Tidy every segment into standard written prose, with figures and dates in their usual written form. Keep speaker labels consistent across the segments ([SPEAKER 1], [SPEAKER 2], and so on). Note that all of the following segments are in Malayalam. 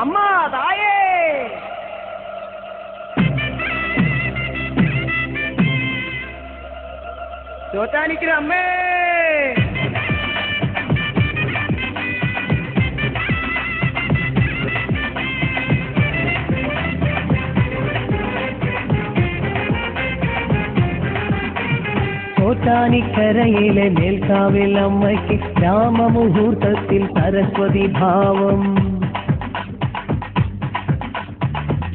[SPEAKER 1] അമ്മ തായേ. ചോറ്റാനിക്കര അമ്മേ.
[SPEAKER 2] ചോറ്റാനിക്കരയിലെ മേൽക്കാവിൽ അമ്മയ്ക്ക് രാമമുഹൂർത്തത്തിൽ സരസ്വതി ഭാവം.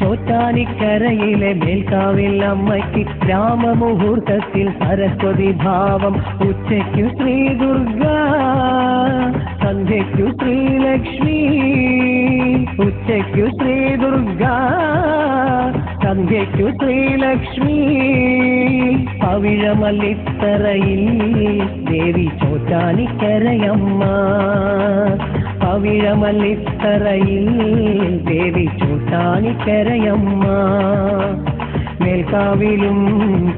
[SPEAKER 2] ചോറ്റാനിക്കരയിലെ മേൽക്കാവിൽ അമ്മയ്ക്ക് രാമമുഹൂർത്തത്തിൽ സരസ്വതി ഭാവം. ഉച്ചയ്ക്കു ശ്രീ ദുർഗ, സന്ധ്യയ്ക്കു ശ്രീലക്ഷ്മി. ഉച്ചയ്ക്കു ശ്രീ ദുർഗ, സന്ധ്യയ്ക്കു ശ്രീലക്ഷ്മി. പവിഴമല്ലിത്തറയിൽ ദേവി ചോറ്റാനിക്കരയമ്മ. പവിഴമല്ലിത്തറയിൽ ദേവി ചോറ്റാനിക്കരയമ്മ. മേൽക്കാവിലും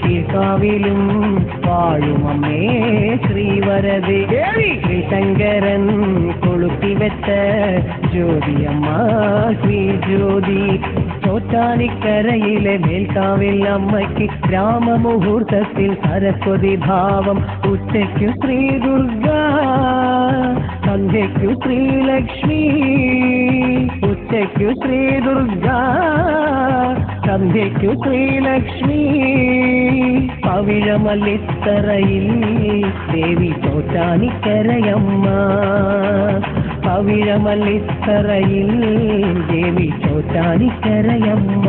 [SPEAKER 2] കീഴ്ക്കാവിലും വാഴുമമ്മേ ശ്രീവരദേ ദേവി. ശ്രീശങ്കരൻ കൊളുത്തിവെച്ച ജ്യോതിയമ്മ ശ്രീ ജ്യോതി. ചോറ്റാനിക്കരയിലെ മേൽക്കാവിൽ അമ്മയ്ക്ക് രാമമുഹൂർത്തത്തിൽ സരസ്വതി ഭാവം. ഉച്ചയ്ക്കു ശ്രീ ദുർഗ, സന്ധ്യയ്ക്കു ശ്രീലക്ഷ്മി. ഉച്ചയ്ക്കു ശ്രീ ദുർഗ, സന്ധ്യയ്ക്കു ശ്രീലക്ഷ്മി. പവിഴമല്ലിത്തറയിൽ ദേവി ചോറ്റാനിക്കരയമ്മ. പവിഴമല്ലിത്തറയിൽ ദേവി ചോറ്റാനിക്കരയമ്മ.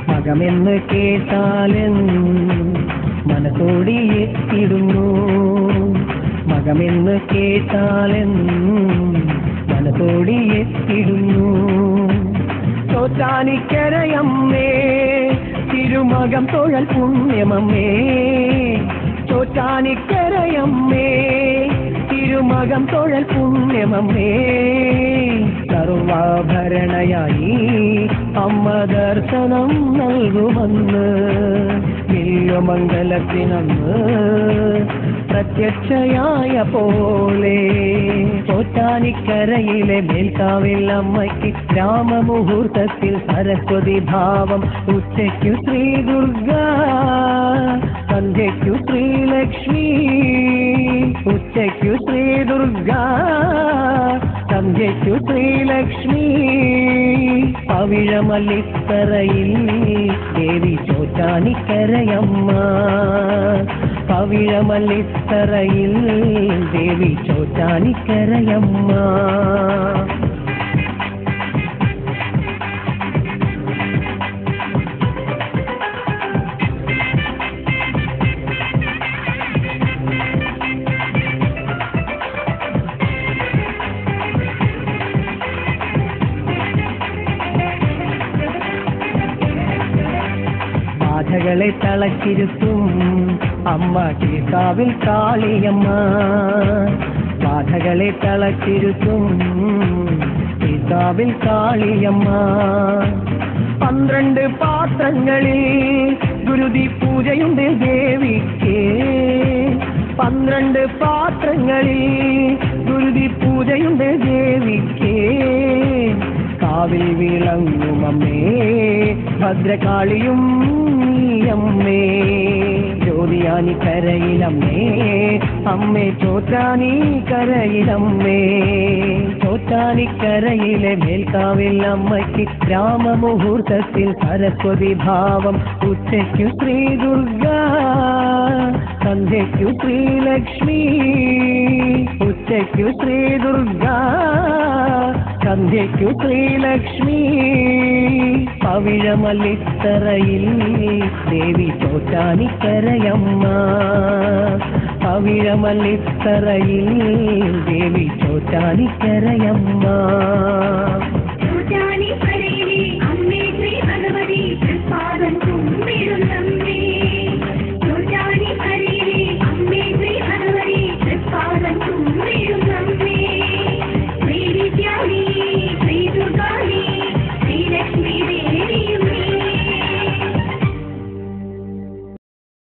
[SPEAKER 2] മകമെന്ന് കേട്ടാലും മനസ്സോടി എത്തിടുന്നു. മകമെന്ന് കേട്ടാലും മനസ്സോടി എത്തിടുന്നു. ചോറ്റാനിക്കരയമ്മേ തിരുമകം തൊഴൽ പുണ്യമമ്മേ. ചോറ്റാനിക്കരയമ്മേ തിരുമകം തൊഴൽ പുണ്യമമ്മേ. സർവാഭരണയായി അമ്മ ദർശനം നൽകുമെന്ന് വില്ലുമംഗലത്തിനന്ന് പ്രത്യക്ഷയായ പോലെ. ചോറ്റാനിക്കരയിലെ മേൽക്കാവിൽ അമ്മയ്ക്ക് രാമമുഹൂർത്തത്തിൽ സരസ്വതി ഭാവം. ഉച്ചയ്ക്കു ശ്രീ ദുർഗ, സന്ധ്യയ്ക്കു ശ്രീലക്ഷ്മി. ഉച്ചയ്ക്കു ശ്രീ ദുർഗ, സന്ധ്യയ്ക്കു ശ്രീലക്ഷ്മി. പവിഴമല്ലിത്തറയിൽ ദേവി ചോറ്റാനിക്കരയമ്മ. പവിഴമല്ലിത്തറയിൽ ദേവി ചോറ്റാനിക്കരയമ്മ. ബാധകളെ തളച്ചിരുത്തും അമ്മ കീഴ്ക്കാവിൽ കാളിയമ്മ. ബാധകളെ തളച്ചിരുത്തും കീഴ്ക്കാവിൽ കാളിയമ്മ. 12 പാത്രങ്ങളിൽ ഗുരുതി പൂജയുണ്ട് ദേവിക്ക്. 12 പാത്രങ്ങളിൽ ഗുരുതി പൂജയുണ്ട് ദേവിക്ക്. കാവിൽ വിളങ്ങുമമ്മേ ഭദ്രകാളിയും നീയമ്മേ. ജ്യോതിയാനിക്കരയിലമ്മേ അമ്മേ ചോറ്റാനിക്കരയിലമ്മേ. ചോറ്റാനിക്കരയിലെ മേൽക്കാവിൽ അമ്മയ്ക്ക് രാമമുഹൂർത്തത്തിൽ സരസ്വതി ഭാവം. ഉച്ചയ്ക്കു ശ്രീ ദുർഗ, സന്ധ്യയ്ക്കു ശ്രീലക്ഷ്മി. ഉച്ചയ്ക്കു ശ്രീ ദുർഗ, സന്ധ്യയ്ക്കു ശ്രീലക്ഷ്മി. പവിഴമല്ലിത്തറയിൽ ദേവി ചോറ്റാനിക്കരയമ്മ. പവിഴമല്ലിത്തറയിൽ ദേവി ചോറ്റാനിക്കരയമ്മ.